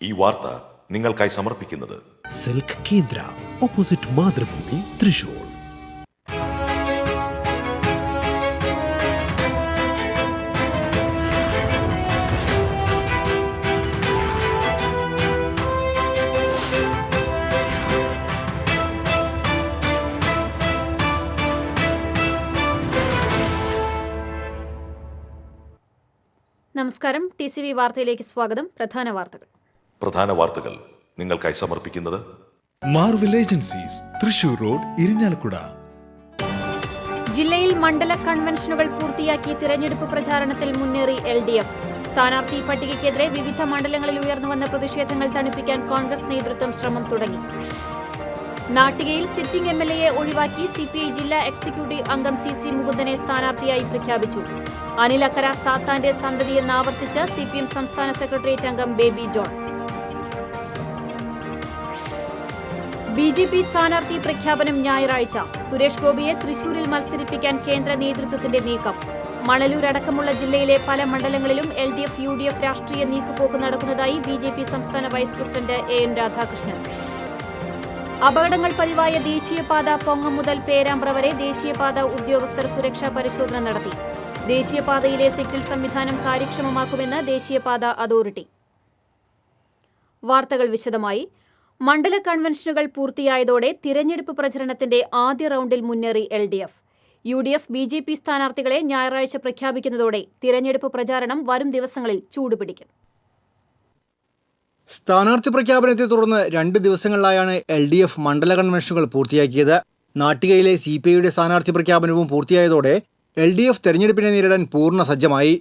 ഈ വാർത്ത നിങ്ങൾക്കായി സമർപ്പിക്കുന്നത് സിൽക്ക് കേന്ദ്ര ഓപ്പോസിറ്റ് മാതൃഭൂമി തൃശൂർ. നമസ്കാരം. TCV വാർത്തയിലേക്ക് സ്വാഗതം. പ്രധാന വാർത്തകൾ നിങ്ങൾക്കായി സമർപ്പിക്കുന്നത് Marvel agencies, Thrissur road, Irinjalakuda. ജില്ലയിൽ മണ്ഡല കൺവെൻഷനുകൾ പൂർത്തിയാക്കി തിരഞ്ഞെടുപ്പ് പ്രചാരണത്തിൽ മുന്നേറി LDF. സ്ഥാനാർത്ഥി പട്ടികയ്ക്കെതിരെ വിവിധ മണ്ഡലങ്ങളിൽ ഉയർന്നുവന്ന പ്രതിഷേധങ്ങൾ തണുപ്പിക്കാൻ കോൺഗ്രസ് നേതൃത്വം ശ്രമം തുടങ്ങി. നാട്ടികയിൽ സിറ്റിംഗ് MLA ഒഴിവാക്കി CPI ജില്ലാ എക്സിക്യൂട്ടീവ് അംഗം CC മുകുന്ദനെ സ്ഥാനാർത്ഥിയായി പ്രഖ്യാപിച്ചു. അനിലക്കര സാത്താന്റെ സന്തതിയെന്ന് ആവർത്തിച്ച് CPM സംസ്ഥാന സെക്രട്ടേറിയറ്റ് അംഗം ബേബി ജോൺ. BJP സ്ഥാനാർത്ഥി പ്രഖ്യാപനം ഞായറാഴ്ച. സുരേഷ് ഗോപിയെ തൃശൂരിൽ മത്സരിപ്പിക്കാൻ കേന്ദ്ര നേതൃത്വത്തിന്റെ നീക്കം. മണലൂർ അടക്കമുള്ള ജില്ലയിലെ പല മണ്ഡലങ്ങളിലും LDF UDF രാഷ്ട്രീയ നീക്കുപോക്ക് നടക്കുന്നതായി BJP സംസ്ഥാന വൈസ് പ്രസിഡന്റ് AN രാധാകൃഷ്ണൻ. അപകടങ്ങൾ പതിവായ ദേശീയപാത പൊങ്ങം മുതൽ പേരാമ്പ്ര വരെ ദേശീയപാത ഉദ്യോഗസ്ഥർ സുരക്ഷാ പരിശോധന നടത്തി. ദേശീയപാതയിലെ സിഗ്നൽ സംവിധാനം കാര്യക്ഷമമാക്കുമെന്ന് ദേശീയപാത അതോറിറ്റി. വാർത്തകൾ വിശദമായി. മണ്ഡല കൺവെൻഷനുകൾ പൂർത്തിയായതോടെ തിരഞ്ഞെടുപ്പ് പ്രചരണത്തിന്റെ ആദ്യ റൌണ്ടിൽ മുന്നേറി LDF. UDF BJP സ്ഥാനാർത്ഥികളെ ഞായറാഴ്ച പ്രഖ്യാപിക്കുന്നതോടെ തിരഞ്ഞെടുപ്പ് പ്രചാരണം വരും ദിവസങ്ങളിൽ ചൂടുപിടിക്കും. സ്ഥാനാർത്ഥി പ്രഖ്യാപനത്തെ തുടർന്ന് 2 ദിവസങ്ങളിലായാണ് LDF മണ്ഡല കൺവെൻഷനുകൾ പൂർത്തിയാക്കിയത്. നാട്ടികയിലെ CPIയുടെ സ്ഥാനാർത്ഥി പ്രഖ്യാപനവും പൂർത്തിയായതോടെ LDF തെരഞ്ഞെടുപ്പിനെ നേരിടാൻ പൂർണ്ണ സജ്ജമായി.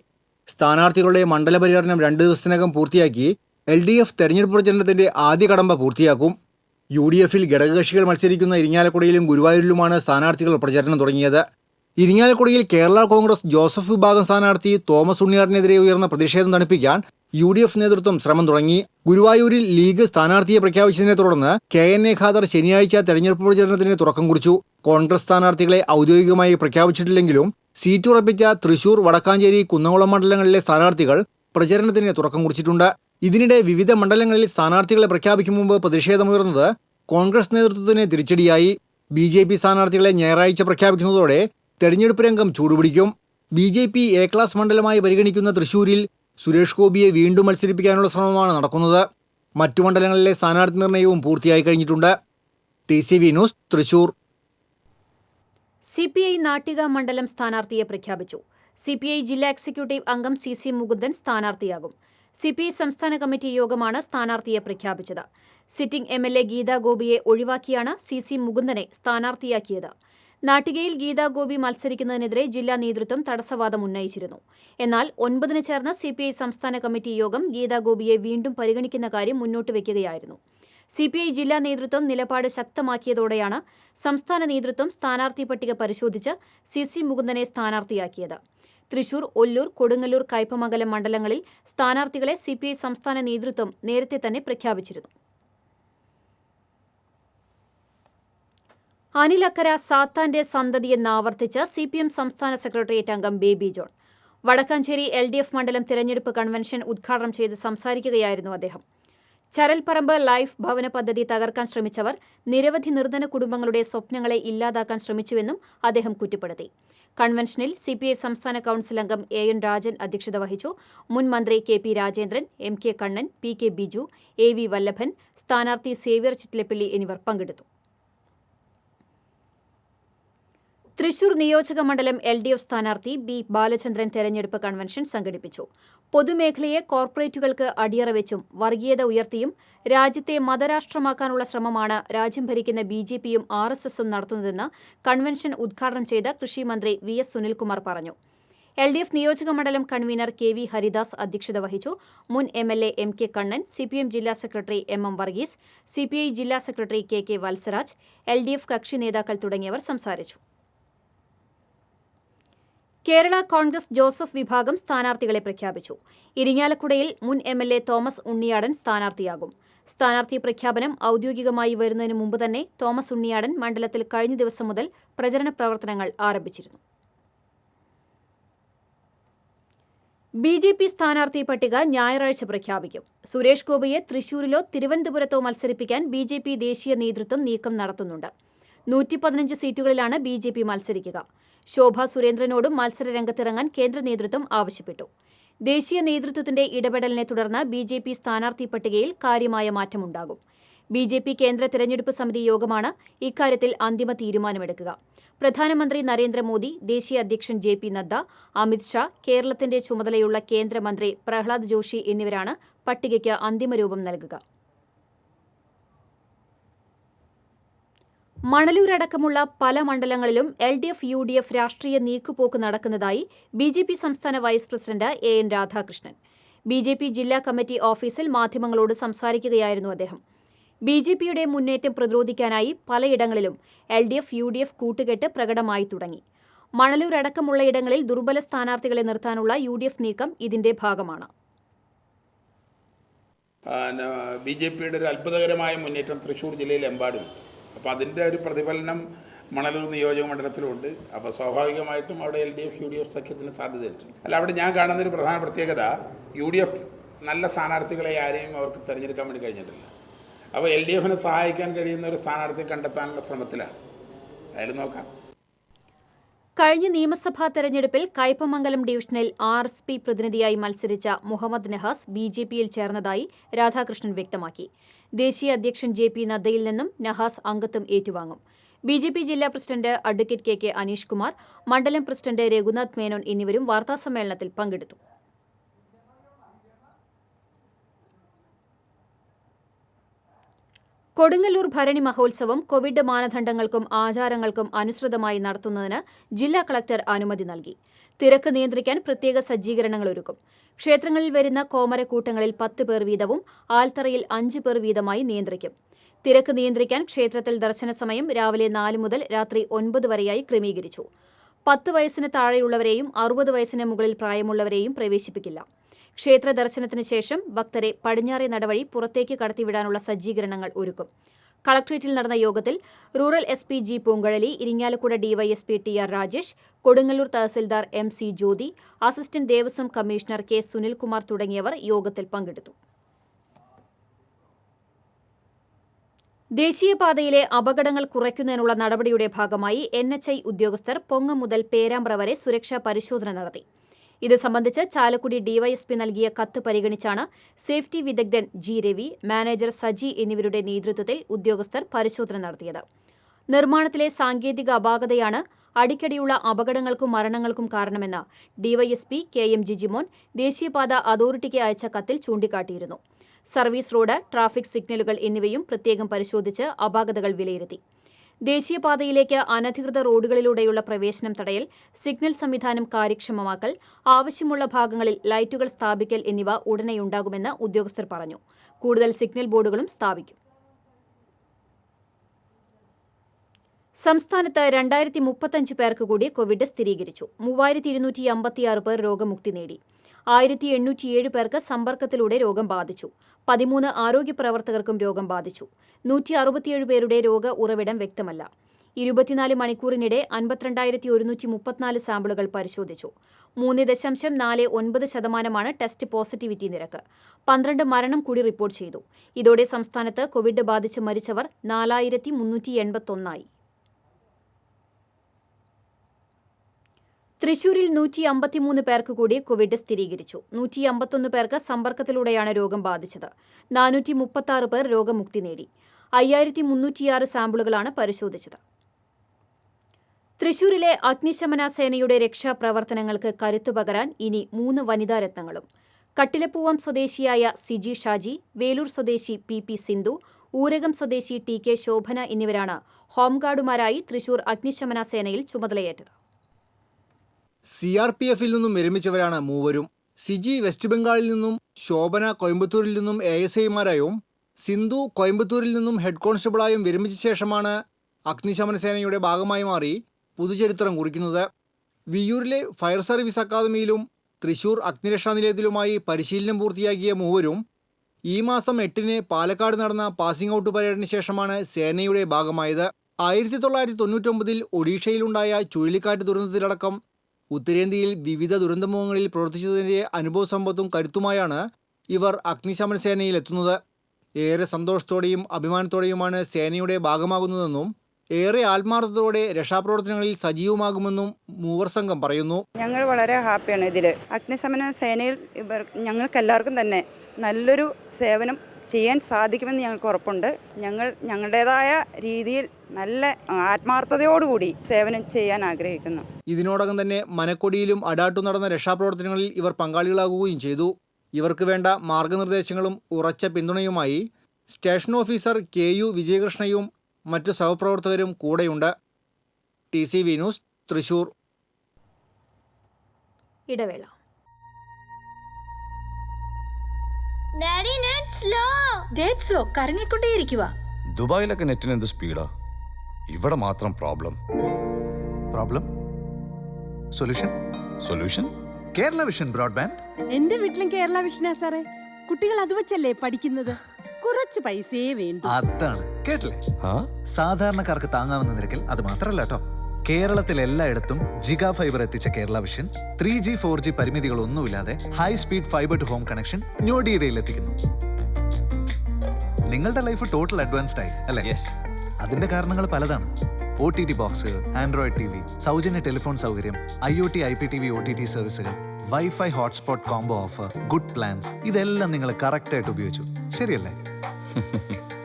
സ്ഥാനാർത്ഥികളുടെ മണ്ഡല പര്യടനം 2 ദിവസത്തിനകം പൂർത്തിയാക്കി LDF തെരഞ്ഞെടുപ്പ് പ്രചരണത്തിന്റെ ആദ്യ കടമ്പ പൂർത്തിയാക്കും. UDFൽ ഘടകകക്ഷികൾ മത്സരിക്കുന്ന ഇരിങ്ങാലക്കുടയിലും ഗുരുവായൂരിലുമാണ് സ്ഥാനാർത്ഥികൾ പ്രചരണം തുടങ്ങിയത്. ഇരിങ്ങാലക്കുടയിൽ കേരള കോൺഗ്രസ് ജോസഫ് വിഭാഗം സ്ഥാനാർത്ഥി തോമസ് ഉണ്ണിയാടിനെതിരെ ഉയർന്ന പ്രതിഷേധം തണുപ്പിക്കാൻ UDF നേതൃത്വം ശ്രമം തുടങ്ങി. ഗുരുവായൂരിൽ ലീഗ് സ്ഥാനാർത്ഥിയെ പ്രഖ്യാപിച്ചതിനെ തുടർന്ന് KNA ഖാദർ ശനിയാഴ്ച തെരഞ്ഞെടുപ്പ് പ്രചരണത്തിന് തുടക്കം കുറിച്ചു. കോൺഗ്രസ് സ്ഥാനാർത്ഥികളെ ഔദ്യോഗികമായി പ്രഖ്യാപിച്ചിട്ടില്ലെങ്കിലും സീറ്റ് ഉറപ്പിച്ച തൃശൂർ, വടക്കാഞ്ചേരി, കുന്നംകുളം മണ്ഡലങ്ങളിലെ സ്ഥാനാർത്ഥികൾ പ്രചരണത്തിന് തുടക്കം കുറിച്ചിട്ടുണ്ട്. ഇതിനിടെ വിവിധ മണ്ഡലങ്ങളിൽ സ്ഥാനാർത്ഥികളെ പ്രഖ്യാപിക്കും മുമ്പ് പ്രതിഷേധമുയർന്നത് കോൺഗ്രസ് നേതൃത്വത്തിന് തിരിച്ചടിയായി. BJP സ്ഥാനാർത്ഥികളെ ഞായറാഴ്ച പ്രഖ്യാപിക്കുന്നതോടെ തെരഞ്ഞെടുപ്പ് രംഗം ചൂടുപിടിക്കും. BJP A ക്ലാസ് മണ്ഡലമായി പരിഗണിക്കുന്ന തൃശൂരിൽ സുരേഷ് ഗോപിയെ വീണ്ടും മത്സരിപ്പിക്കാനുള്ള ശ്രമമാണ് നടക്കുന്നത്. മറ്റു മണ്ഡലങ്ങളിലെ സ്ഥാനാർത്ഥി നിർണയവും പൂർത്തിയായി കഴിഞ്ഞിട്ടുണ്ട്. TCV news, Thrissur. CPI Nattika മണ്ഡലം സ്ഥാനാർത്ഥിയെ പ്രഖ്യാപിച്ചു. CPI ജില്ലാ എക്സിക്യൂട്ടീവ് അംഗം CC മുകുന്ദൻ സ്ഥാനാർത്ഥിയാകും. CPI സംസ്ഥാന കമ്മിറ്റി യോഗമാണ് സ്ഥാനാർത്ഥിയെ പ്രഖ്യാപിച്ചത്. സിറ്റിംഗ് MLA ഗീതാ ഗോപിയെ ഒഴിവാക്കിയാണ് CC മുകുന്ദനെ സ്ഥാനാർത്ഥിയാക്കിയത്. നാട്ടികയിൽ ഗീതാ ഗോപി മത്സരിക്കുന്നതിനെതിരെ ജില്ലാ നേതൃത്വം തടസ്സവാദം ഉന്നയിച്ചിരുന്നു. എന്നാൽ 9-ന് ചേർന്ന CPI സംസ്ഥാന കമ്മിറ്റി യോഗം ഗീതാ ഗോപിയെ വീണ്ടും പരിഗണിക്കുന്ന കാര്യം മുന്നോട്ട് വയ്ക്കുകയായിരുന്നു. CPI ജില്ലാ നേതൃത്വം നിലപാട് ശക്തമാക്കിയതോടെയാണ് സംസ്ഥാന നേതൃത്വം സ്ഥാനാർത്ഥി പട്ടിക പരിശോധിച്ച് CC മുകുന്ദനെ സ്ഥാനാർത്ഥിയാക്കിയത്. തൃശൂർ, ഒല്ലൂർ, കൊടുങ്ങല്ലൂർ, കയ്പമംഗലം മണ്ഡലങ്ങളിൽ സ്ഥാനാർത്ഥികളെ CPI സംസ്ഥാന നേതൃത്വം നേരത്തെ തന്നെ പ്രഖ്യാപിച്ചിരുന്നു. അനിലക്കര സാത്താന്റെ സന്തതിയെന്ന് ആവർത്തിച്ച് CPM സംസ്ഥാന സെക്രട്ടേറിയറ്റ് അംഗം ബേബി ജോൺ. വടക്കാഞ്ചേരി LDF മണ്ഡലം തിരഞ്ഞെടുപ്പ് കൺവെൻഷൻ ഉദ്ഘാടനം ചെയ്ത് സംസാരിക്കുകയായിരുന്നു അദ്ദേഹം. ചരൽപ്പറമ്പ് ലൈഫ് ഭവന പദ്ധതി തകർക്കാൻ ശ്രമിച്ചവർ നിരവധി നിർധന കുടുംബങ്ങളുടെ സ്വപ്നങ്ങളെ ഇല്ലാതാക്കാൻ ശ്രമിച്ചുവെന്നും അദ്ദേഹം കുറ്റപ്പെടുത്തി. കൺവെൻഷനിൽ CPI സംസ്ഥാന കൌൺസിൽ അംഗം AN രാജൻ അധ്യക്ഷത വഹിച്ചു. മുൻ മന്ത്രി KP Rajendran, MK Kannan, PK Biju, AV വല്ലഭൻ, സ്ഥാനാർത്ഥി സേവ്യർ ചിറ്റിലപ്പള്ളി എന്നിവർ പങ്കെടുത്തു. തൃശൂർ നിയോജക മണ്ഡലം LDF സ്ഥാനാർത്ഥി B ബാലചന്ദ്രൻ തെരഞ്ഞെടുപ്പ് കൺവെൻഷൻ സംഘടിപ്പിച്ചു. പൊതുമേഖലയെ കോർപ്പറേറ്റുകൾക്ക് അടിയറ വെച്ചും വർഗീയത ഉയർത്തിയും രാജ്യത്തെ മതരാഷ്ട്രമാക്കാനുള്ള ശ്രമമാണ് രാജ്യം ഭരിക്കുന്ന BJPയും RSSും നടത്തുന്നതെന്ന് കൺവെൻഷൻ ഉദ്ഘാടനം ചെയ്ത കൃഷിമന്ത്രി VS സുനിൽകുമാർ പറഞ്ഞു. LDF നിയോജക മണ്ഡലം കൺവീനർ KV ഹരിദാസ് അധ്യക്ഷത വഹിച്ചു. മുൻ MLA MK കണ്ണൻ, CPM ജില്ലാ സെക്രട്ടറി MM വർഗീസ്, CPI ജില്ലാ സെക്രട്ടറി KK വത്സരാജ്, LDF കക്ഷി നേതാക്കൾ തുടങ്ങിയവർ സംസാരിച്ചു. കേരള കോൺഗ്രസ് ജോസഫ് വിഭാഗം സ്ഥാനാർത്ഥികളെ പ്രഖ്യാപിച്ചു. ഇരിങ്ങാലക്കുടയിൽ മുൻ MLA തോമസ് ഉണ്ണിയാടൻ സ്ഥാനാർത്ഥിയാകും. സ്ഥാനാർത്ഥി പ്രഖ്യാപനം ഔദ്യോഗികമായി വരുന്നതിന് മുമ്പ് തന്നെ തോമസ് ഉണ്ണിയാടൻ മണ്ഡലത്തിൽ കഴിഞ്ഞ ദിവസം മുതൽ പ്രചരണ പ്രവർത്തനങ്ങൾ ആരംഭിച്ചിരുന്നു. BJP സ്ഥാനാർത്ഥി പട്ടിക ഞായറാഴ്ച പ്രഖ്യാപിക്കും. സുരേഷ് ഗോപിയെ തൃശൂരിലോ തിരുവനന്തപുരത്തോ മത്സരിപ്പിക്കാൻ BJP ദേശീയ നേതൃത്വം നീക്കം നടത്തുന്നുണ്ട്. 115 സീറ്റുകളിലാണ് BJP മത്സരിക്കുക. ശോഭാ സുരേന്ദ്രനോടും മത്സരരംഗത്തിറങ്ങാൻ കേന്ദ്ര നേതൃത്വം ആവശ്യപ്പെട്ടു. ദേശീയ നേതൃത്വത്തിന്റെ ഇടപെടലിനെ തുടർന്ന് BJP സ്ഥാനാർത്ഥി പട്ടികയിൽ കാര്യമായ മാറ്റമുണ്ടാകും. BJP കേന്ദ്ര തെരഞ്ഞെടുപ്പ് സമിതി യോഗമാണ് ഇക്കാര്യത്തിൽ അന്തിമ തീരുമാനമെടുക്കുക. പ്രധാനമന്ത്രി നരേന്ദ്രമോദി, ദേശീയ അധ്യക്ഷൻ JP നദ്ദ, അമിത് ഷാ, കേരളത്തിന്റെ ചുമതലയുള്ള കേന്ദ്രമന്ത്രി പ്രഹ്ലാദ് ജോഷി എന്നിവരാണ് പട്ടികയ്ക്ക് അന്തിമരൂപം നൽകുക. മണലൂരടക്കമുള്ള പല മണ്ഡലങ്ങളിലും LDF UDF രാഷ്ട്രീയ നീക്കുപോക്ക് നടക്കുന്നതായി BJP സംസ്ഥാന വൈസ് പ്രസിഡന്റ് AN രാധാകൃഷ്ണൻ. BJP ജില്ലാ കമ്മിറ്റി ഓഫീസിൽ മാധ്യമങ്ങളോട് സംസാരിക്കുകയായിരുന്നു അദ്ദേഹം. BJPയുടെ മുന്നേറ്റം പ്രതിരോധിക്കാനായി പലയിടങ്ങളിലും LDF UDF കൂട്ടുകെട്ട് പ്രകടമായി തുടങ്ങി. മണലൂരടക്കമുള്ള ഇടങ്ങളിൽ ദുർബല സ്ഥാനാർത്ഥികളെ നിർത്താനുള്ള UDF നീക്കം ഇതിന്റെ ഭാഗമാണ്. BJPയുടെ ഒരു അത്ഭുതകരമായ മുന്നേറ്റം തൃശ്ശൂർ ജില്ലയിലെമ്പാടും. അപ്പോൾ അതിൻ്റെ ഒരു പ്രതിഫലനം മണലൂർ നിയോജക മണ്ഡലത്തിലുണ്ട്. അപ്പോൾ സ്വാഭാവികമായിട്ടും അവിടെ LDF UDF സഖ്യത്തിന് സാധ്യതയുണ്ട്. അല്ല, അവിടെ ഞാൻ കാണുന്നൊരു പ്രധാന പ്രത്യേകത, UDF നല്ല സ്ഥാനാർത്ഥികളെ ആരെയും അവർക്ക് തിരഞ്ഞെടുക്കാൻ വേണ്ടി കഴിഞ്ഞിട്ടില്ല. അപ്പോൾ LDFനെ സഹായിക്കാൻ കഴിയുന്ന ഒരു സ്ഥാനാർത്ഥിയെ കണ്ടെത്താനുള്ള ശ്രമത്തിലാണ്. അതിൽ നോക്കാം. കഴിഞ്ഞ നിയമസഭാ തെരഞ്ഞെടുപ്പിൽ കയ്പമംഗലം ഡിവിഷനിൽ RSP പ്രതിനിധിയായി മത്സരിച്ച മുഹമ്മദ് നഹാസ് BJPയിൽ ചേർന്നതായി രാധാകൃഷ്ണൻ വ്യക്തമാക്കി. ദേശീയ അധ്യക്ഷൻ JP നദ്ദയിൽ നിന്നും നഹാസ് അംഗത്വം ഏറ്റുവാങ്ങും. BJP ജില്ലാ president advocate KK Aneesh Kumar, മണ്ഡലം പ്രസിഡന്റ് രഘുനാഥ് മേനോൻ എന്നിവരും വാർത്താസമ്മേളനത്തിൽ പങ്കെടുത്തു. കൊടുങ്ങല്ലൂർ ഭരണി മഹോത്സവം കോവിഡ് മാനദണ്ഡങ്ങൾക്കും ആചാരങ്ങൾക്കും അനുസൃതമായി നടത്തുന്നതിന് ജില്ലാ കളക്ടർ അനുമതി നൽകി. തിരക്ക് നിയന്ത്രിക്കാൻ പ്രത്യേക സജ്ജീകരണങ്ങൾ ഒരുക്കും. ക്ഷേത്രങ്ങളിൽ വരുന്ന കോമരക്കൂട്ടങ്ങളിൽ 10 പേർ വീതവും ആൽത്തറയിൽ 5 പേർ വീതമായി നിയന്ത്രിക്കും. തിരക്ക് നിയന്ത്രിക്കാൻ ക്ഷേത്രത്തിൽ ദർശന സമയം രാവിലെ 4 മുതൽ രാത്രി 9 വരെയായി ക്രമീകരിച്ചു. 10 വയസ്സിന് താഴെയുള്ളവരെയും 60 വയസ്സിന് മുകളിൽ പ്രായമുള്ളവരെയും പ്രവേശിപ്പിക്കില്ല. ക്ഷേത്ര ദർശനത്തിന് ശേഷം ഭക്തരെ പടിഞ്ഞാറേ നടവഴി പുറത്തേക്ക് കടത്തിവിടാനുള്ള സജ്ജീകരണങ്ങൾ ഒരുക്കും. കളക്ട്രേറ്റിൽ നടന്ന യോഗത്തിൽ rural SP G Poonkuzhali, Irinjalakuda DYSP TR Rajesh, Kodungallur തഹസിൽദാർ MC Jyothi, assistant Devaswom commissioner K Sunilkumar തുടങ്ങിയവർ യോഗത്തിൽ പങ്കെടുത്തു. ദേശീയപാതയിലെ അപകടങ്ങൾ കുറയ്ക്കുന്നതിനുള്ള നടപടിയുടെ ഭാഗമായി NHI ഉദ്യോഗസ്ഥർ പൊങ്ങം മുതൽ പേരാമ്പ്ര വരെ സുരക്ഷാ പരിശോധന നടത്തി. ഇത് സംബന്ധിച്ച് ചാലക്കുടി DYSP നൽകിയ കത്ത് പരിഗണിച്ചാണ് സേഫ്റ്റി വിദഗ്ധൻ G രവി, മാനേജർ സജി എന്നിവരുടെ നേതൃത്വത്തിൽ ഉദ്യോഗസ്ഥർ പരിശോധന നടത്തിയത്. നിർമ്മാണത്തിലെ സാങ്കേതിക അപാകതയാണ് അടിക്കടിയുള്ള അപകടങ്ങൾക്കും മരണങ്ങൾക്കും കാരണമെന്ന് DYSP KM ജിജിമോൻ ദേശീയപാത അതോറിറ്റിക്ക് അയച്ച കത്തിൽ ചൂണ്ടിക്കാട്ടിയിരുന്നു. സർവീസ് റോഡ്, ട്രാഫിക് സിഗ്നലുകൾ എന്നിവയും പ്രത്യേകം പരിശോധിച്ച് അപാകതകൾ വിലയിരുത്തി. ദേശീയപാതയിലേക്ക് അനധികൃത റോഡുകളിലൂടെയുള്ള പ്രവേശനം തടയൽ, സിഗ്നൽ സംവിധാനം കാര്യക്ഷമമാക്കൽ, ആവശ്യമുള്ള ഭാഗങ്ങളിൽ ലൈറ്റുകൾ സ്ഥാപിക്കൽ എന്നിവ ഉടനെയുണ്ടാകുമെന്ന് ഉദ്യോഗസ്ഥർ പറഞ്ഞു. കൂടുതൽ സിഗ്നൽ ബോർഡുകളും സ്ഥാപിക്കും. സംസ്ഥാനത്ത് 2035 പേർക്ക് കൂടി കോവിഡ് സ്ഥിരീകരിച്ചു. 3256 പേർ രോഗമുക്തി നേടി. 1807 പേർക്ക് സമ്പർക്കത്തിലൂടെ രോഗം ബാധിച്ചു. 13 ആരോഗ്യ പ്രവർത്തകർക്കും രോഗം ബാധിച്ചു. 167 പേരുടെ രോഗ ഉറവിടം വ്യക്തമല്ല. 24 മണിക്കൂറിനിടെ 52,134 സാമ്പിളുകൾ പരിശോധിച്ചു. 3.49% ടെസ്റ്റ് പോസിറ്റിവിറ്റി നിരക്ക്. 12 മരണം കൂടി റിപ്പോർട്ട് ചെയ്തു. ഇതോടെ സംസ്ഥാനത്ത് കോവിഡ് ബാധിച്ച് മരിച്ചവർ 4381 തൃശൂരിൽ 153 പേർക്ക് കൂടി കോവിഡ് സ്ഥിരീകരിച്ചു. 151 പേർക്ക് സമ്പർക്കത്തിലൂടെയാണ് രോഗം ബാധിച്ചത്. 436 പേർ രോഗമുക്തി നേടി. 5306 സാമ്പിളുകളാണ് പരിശോധിച്ചത്. തൃശൂരിലെ അഗ്നിശമന സേനയുടെ രക്ഷാപ്രവർത്തനങ്ങൾക്ക് കരുത്തു പകരാൻ ഇനി 3 വനിതാരത്നങ്ങളും. കട്ടിലപ്പൂവം സ്വദേശിയായ സിജി ഷാജി, വേലൂർ സ്വദേശി PP സിന്ധു, ഊരകം സ്വദേശി TK ശോഭന എന്നിവരാണ് ഹോംഗാർഡുമാരായി തൃശൂർ അഗ്നിശമന സേനയിൽ ചുമതലയേറ്റത്. CRPFൽ നിന്നും വിരമിച്ചവരാണ് മൂവരും. സിജി വെസ്റ്റ് ബംഗാളിൽ നിന്നും, ശോഭന കോയമ്പത്തൂരിൽ നിന്നും ASIമാരായും സിന്ധു കോയമ്പത്തൂരിൽ നിന്നും ഹെഡ് കോൺസ്റ്റബിളായും വിരമിച്ച ശേഷമാണ് അഗ്നിശമന സേനയുടെ ഭാഗമായി മാറി പുതുചരിത്രം കുറിക്കുന്നത്. വിയ്യൂരിലെ ഫയർ സർവീസ് അക്കാദമിയിലും തൃശൂർ അഗ്നിരക്ഷാ നിലയത്തിലുമായി പരിശീലനം പൂർത്തിയാക്കിയ മൂവരും ഈ മാസം 8-ന് പാലക്കാട് നടന്ന പാസിംഗ് ഔട്ട് പരേഡിന് ശേഷമാണ് സേനയുടെ ഭാഗമായത്. 1999-ൽ ഒഡീഷയിലുണ്ടായ ചുഴലിക്കാറ്റ് ദുരന്തത്തിലടക്കം ഉത്തരേന്ത്യയിൽ വിവിധ ദുരന്തമുഖങ്ങളിൽ പ്രവർത്തിച്ചതിൻ്റെ അനുഭവ സമ്പത്തും കരുത്തുമായാണ് ഇവർ അഗ്നിശമന സേനയിൽ എത്തുന്നത്. ഏറെ സന്തോഷത്തോടെയും അഭിമാനത്തോടെയുമാണ് സേനയുടെ ഭാഗമാകുന്നതെന്നും ഏറെ ആത്മാർത്ഥതയോടെ രക്ഷാപ്രവർത്തനങ്ങളിൽ സജീവമാകുമെന്നും മൂവർ സംഘം പറയുന്നു. ഞങ്ങൾ വളരെ ഹാപ്പിയാണ് ഇതിൽ. അഗ്നിശമന സേനയിൽ ഞങ്ങൾക്കെല്ലാവർക്കും തന്നെ നല്ലൊരു സേവനം ചെയ്യാൻ സാധിക്കുമെന്ന് ഞങ്ങൾക്ക് ഉറപ്പുണ്ട്. ഞങ്ങളുടേതായ രീതിയിൽ നല്ല ആത്മാർത്ഥതയോടുകൂടി സേവനം ചെയ്യാൻ ആഗ്രഹിക്കുന്നു. ഇതിനോടകം തന്നെ മനക്കൊടിയിലും അടാട്ടും നടന്ന രക്ഷാപ്രവർത്തനങ്ങളിൽ ഇവർ പങ്കാളികളാകുകയും ചെയ്തു. ഇവർക്ക് വേണ്ട മാർഗനിർദ്ദേശങ്ങളും ഉറച്ച പിന്തുണയുമായി സ്റ്റേഷൻ ഓഫീസർ KU വിജയകൃഷ്ണയും മറ്റു സഹപ്രവർത്തകരും കൂടെയുണ്ട്. TCV news, Thrissur. ഇടവേള. സ്ലോ കറങ്ങിക്കൊണ്ടേയിരിക്കുക. ദുബായിലൊക്കെ നെറ്റിന് എന്ത് സ്പീഡാ, ഇവിടെ മാത്രം problem. Solution Kerala vision broadband. എന്റെ വീട്ടിലും കേരള വിഷനാ സാറേ. കുട്ടികൾ അത് വെച്ചല്ലേ പഠിക്കുന്നത്. കുറച്ച് പൈസയേ വേണ്ടു. അതാണ് കേട്ടില്ലേ? സാധാരണക്കാർക്ക് താങ്ങാവുന്ന നിരക്കിൽ. അത് മാത്രല്ല കേട്ടോ, കേരളത്തിൽ എല്ലായിടത്തും ജിഗാ ഫൈബർ എത്തിച്ച കേരള വിഷൻ 3G 4G പരിമിതികളൊന്നുമില്ലാതെ high speed fibre to home connection ഞൊടിയിടയിൽ എത്തിക്കുന്നു. നിങ്ങളുടെ ലൈഫ് ടോട്ടൽ അഡ്വാൻസ്ഡ് ആയി അല്ലേ? അതിന്റെ കാരണങ്ങൾ പലതാണ്. OTT ബോക്സ്, ആൻഡ്രോയിഡ് TV, സൗജന്യ ടെലിഫോൺ സൗകര്യം, IoT IPTV OTT സർവീസുകൾ, wifi hotspot combo offer, good plans, ഇതെല്ലാം നിങ്ങൾ കറക്റ്റ് ആയിട്ട് ഉപയോഗിച്ചു, ശരിയല്ലേ?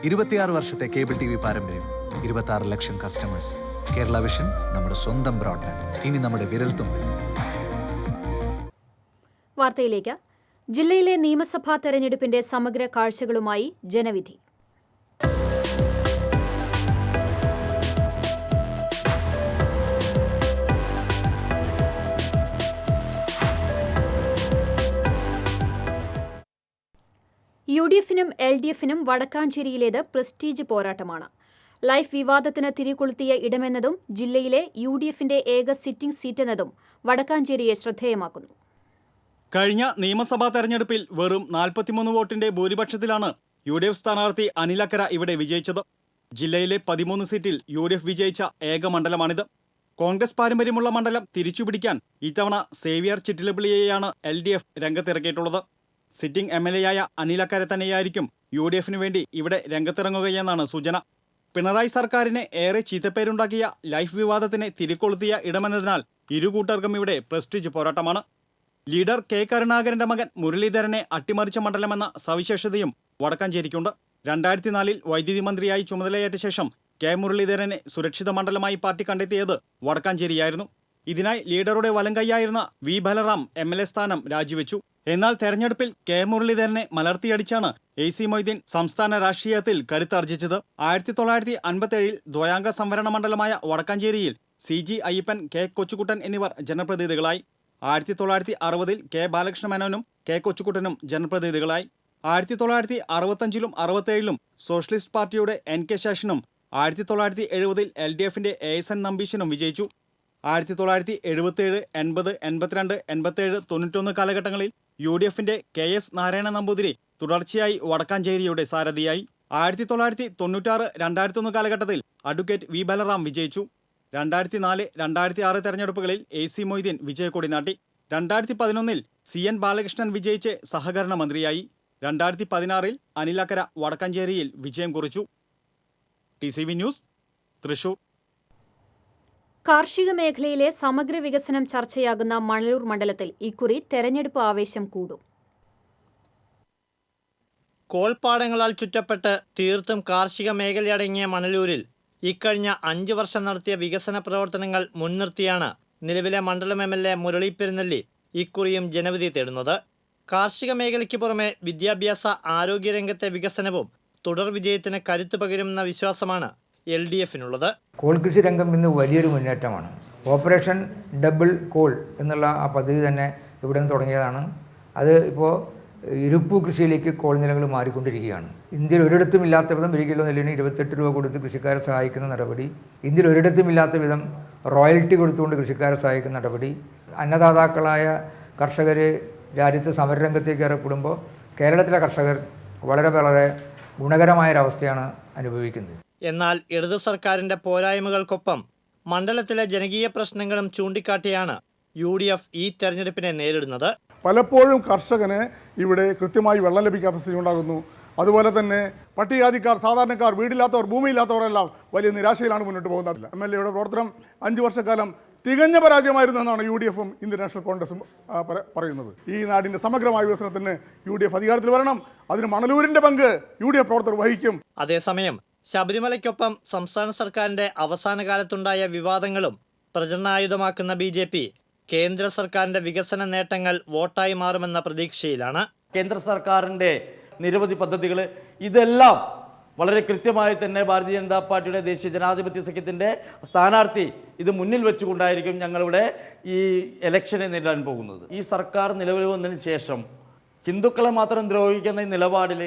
26 വർഷത്തെ കേബിൾ TV പാരമ്പര്യം, 26 ലക്ഷം കസ്റ്റമേഴ്സ്. കേരള വിഷൻ നമ്മുടെ സ്വന്തം ബ്രോഡ്ബാൻഡ്, ഇനി നമ്മുടെ വിരൽത്തുമ്പിൽ. വാർത്തയിലേക്ക്. ജില്ലയിലെ നിയമസഭാ തെരഞ്ഞെടുപ്പിന്റെ സമഗ്ര കാഴ്ചകളുമായി ജനവിധി. UDFനും LDFനും വടക്കാഞ്ചേരിയിലേത് പ്രസ്റ്റീജ് പോരാട്ടമാണ്. ലൈഫ് വിവാദത്തിന് തിരികൊളുത്തിയ ഇടമെന്നതും ജില്ലയിലെ UDFന്റെ ഏക സിറ്റിംഗ് സീറ്റെന്നതും വടക്കാഞ്ചേരിയെ ശ്രദ്ധേയമാക്കുന്നു. കഴിഞ്ഞ നിയമസഭാ തെരഞ്ഞെടുപ്പിൽ വെറും 43 വോട്ടിന്റെ ഭൂരിപക്ഷത്തിലാണ് UDF സ്ഥാനാർത്ഥി അനിലക്കര ഇവിടെ വിജയിച്ചത്. ജില്ലയിലെ 13 സീറ്റിൽ UDF വിജയിച്ച ഏക മണ്ഡലമാണിത്. കോൺഗ്രസ് പാരമ്പര്യമുള്ള മണ്ഡലം തിരിച്ചുപിടിക്കാൻ ഇത്തവണ സേവ്യർ ചിറ്റിലപ്പിള്ളിയെയാണ് LDF രംഗത്തിറക്കിയിട്ടുള്ളത്. സിറ്റിംഗ് MLA അനിലക്കര തന്നെയായിരിക്കും UDFന് വേണ്ടി ഇവിടെ രംഗത്തിറങ്ങുകയെന്നാണ് സൂചന. പിണറായി സർക്കാരിനെ ഏറെ ചീത്തപ്പേരുണ്ടാക്കിയ ലൈഫ് വിവാദത്തിന് തിരികൊളുത്തിയ ഇടമെന്നതിനാൽ ഇരുകൂട്ടർക്കും ഇവിടെ പ്രസ്റ്റീജ് പോരാട്ടമാണ്. ലീഡർ K കരുണാകരന്റെ മകൻ മുരളീധരനെ അട്ടിമറിച്ച മണ്ഡലമെന്ന സവിശേഷതയും വടക്കാഞ്ചേരിക്കുണ്ട്. 2004 വൈദ്യുതി മന്ത്രിയായി ചുമതലയേറ്റ ശേഷം K മുരളീധരനെ സുരക്ഷിത മണ്ഡലമായി പാർട്ടി കണ്ടെത്തിയത് വടക്കാഞ്ചേരിയായിരുന്നു. ഇതിനായി ലീഡറുടെ വലങ്കൈയായിരുന്ന V ബലറാം MLA സ്ഥാനം രാജിവെച്ചു. എന്നാൽ തെരഞ്ഞെടുപ്പിൽ K മുരളീധരനെ മലർത്തിയടിച്ചാണ് AC മൊയ്തീൻ സംസ്ഥാന രാഷ്ട്രീയത്തിൽ കരുത്താർജിച്ചത്. 1957 ദ്വയാംഗ സംവരണ മണ്ഡലമായ വടക്കാഞ്ചേരിയിൽ CG അയ്യപ്പൻ, K കൊച്ചുകുട്ടൻ എന്നിവർ ജനപ്രതിനിധികളായി. 1960 K ബാലകൃഷ്ണ മേനോനും K കൊച്ചുകുട്ടനും ജനപ്രതിനിധികളായി. 1965 67 സോഷ്യലിസ്റ്റ് പാർട്ടിയുടെ NK ശേഷനും 1970 LDFന്റെ ASN നമ്പീശനും വിജയിച്ചു. 1977, 80, 82, 87, 91 കാലഘട്ടങ്ങളിൽ UDFന്റെ KS നാരായണ നമ്പൂതിരി തുടർച്ചയായി വടക്കാഞ്ചേരിയുടെ സാരഥിയായി. 1996, 2001 കാലഘട്ടത്തിൽ അഡ്വക്കേറ്റ് V ബലറാം വിജയിച്ചു. 2004, 2006 തെരഞ്ഞെടുപ്പുകളിൽ AC മൊയ്തീൻ വിജയക്കൊടി നാട്ടി. 2011 CN ബാലകൃഷ്ണൻ വിജയിച്ച് സഹകരണ മന്ത്രിയായി. 2016 അനിലക്കര വടക്കാഞ്ചേരിയിൽ വിജയം കുറിച്ചു. TCV news, Thrissur. കാർഷിക മേഖലയിലെ സമഗ്ര വികസനം ചർച്ചയാകുന്ന മണലൂർ മണ്ഡലത്തിൽ ഇക്കുറി തെരഞ്ഞെടുപ്പ് ആവേശം കൂടും. കോൾപ്പാടങ്ങളാൽ ചുറ്റപ്പെട്ട് തീർത്തും കാർഷിക മേഖലയടങ്ങിയ മണലൂരിൽ ഇക്കഴിഞ്ഞ 5 വർഷം നടത്തിയ വികസന പ്രവർത്തനങ്ങൾ മുൻനിർത്തിയാണ് നിലവിലെ മണ്ഡലം MLA മുരളി പെരുന്നെല്ലി ഇക്കുറിയും ജനവിധി തേടുന്നത്. കാർഷിക മേഖലയ്ക്ക് പുറമെ വിദ്യാഭ്യാസ ആരോഗ്യരംഗത്തെ വികസനവും തുടർ വിജയത്തിന് കരുത്തു പകരുമെന്ന വിശ്വാസമാണ് LDFനുള്ളത്. കോൾ കൃഷി രംഗം ഇന്ന് വലിയൊരു മുന്നേറ്റമാണ്. ഓപ്പറേഷൻ ഡബിൾ കോൾ എന്നുള്ള ആ പദ്ധതി തന്നെ ഇവിടെ നിന്ന് തുടങ്ങിയതാണ്. അത് ഇപ്പോൾ ഇരുപ്പു കൃഷിയിലേക്ക് കോൾ നിലങ്ങൾ മാറിക്കൊണ്ടിരിക്കുകയാണ്. ഇന്ത്യയിൽ ഒരിടത്തും ഇല്ലാത്ത വിധം 1 കിലോ നെല്ലിന് 28 രൂപ കൊടുത്ത് കൃഷിക്കാരെ സഹായിക്കുന്ന നടപടി, ഇന്ത്യയിൽ ഒരിടത്തും ഇല്ലാത്ത വിധം റോയൽറ്റി കൊടുത്തുകൊണ്ട് കൃഷിക്കാരെ സഹായിക്കുന്ന നടപടി, അന്നദാതാക്കളായ കർഷകർ രാജ്യത്ത് സമരരംഗത്തേക്ക് ഏർപ്പെടുമ്പോൾ കേരളത്തിലെ കർഷകർ വളരെ വളരെ ഗുണകരമായൊരവസ്ഥയാണ് അനുഭവിക്കുന്നത്. എന്നാൽ ഇടതു സർക്കാരിൻ്റെ പോരായ്മകൾക്കൊപ്പം മണ്ഡലത്തിലെ ജനകീയ പ്രശ്നങ്ങളും ചൂണ്ടിക്കാട്ടിയാണ് UDF ഈ തെരഞ്ഞെടുപ്പിനെ നേരിടുന്നത്. പലപ്പോഴും കർഷകന് ഇവിടെ കൃത്യമായി വെള്ളം ലഭിക്കാത്ത സ്ഥിതി ഉണ്ടാകുന്നു. അതുപോലെ തന്നെ പട്ടികജാതിക്കാർ, സാധാരണക്കാർ, വീടില്ലാത്തവർ, ഭൂമിയില്ലാത്തവരെല്ലാം വലിയ നിരാശയിലാണ് മുന്നോട്ട് പോകുന്നത്. MLAയുടെ പ്രവർത്തനം 5 വർഷക്കാലം തികഞ്ഞ പരാജയമായിരുന്നു എന്നാണ് UDFും ഇന്ത്യൻ നാഷണൽ കോൺഗ്രസും പറയുന്നത്. ഈ നാടിൻ്റെ സമഗ്രമായ വികസനത്തിന് UDF അധികാരത്തിൽ വരണം. അതിന് മണലൂരിൻ്റെ പങ്ക് UDF പ്രവർത്തകർ വഹിക്കും. അതേസമയം ശബരിമലയ്ക്കൊപ്പം സംസ്ഥാന സർക്കാരിന്റെ അവസാന കാലത്തുണ്ടായ വിവാദങ്ങളും പ്രചരണായുധമാക്കുന്ന BJP കേന്ദ്ര സർക്കാരിന്റെ വികസന നേട്ടങ്ങൾ വോട്ടായി മാറുമെന്ന പ്രതീക്ഷയിലാണ്. കേന്ദ്ര സർക്കാരിൻ്റെ നിരവധി പദ്ധതികൾ ഇതെല്ലാം വളരെ കൃത്യമായി തന്നെ ഭാരതീയ ജനതാ പാർട്ടിയുടെ ദേശീയ ജനാധിപത്യ സഖ്യത്തിൻ്റെ സ്ഥാനാർത്ഥി ഇത് മുന്നിൽ വെച്ചുകൊണ്ടായിരിക്കും ഞങ്ങളിവിടെ ഈ ഇലക്ഷനെ നേരിടാൻ പോകുന്നത്. ഈ സർക്കാർ നിലവിൽ വന്നതിന് ശേഷം ഹിന്ദുക്കളെ മാത്രം ദ്രോഹിക്കുന്ന ഈ നിലപാടിൽ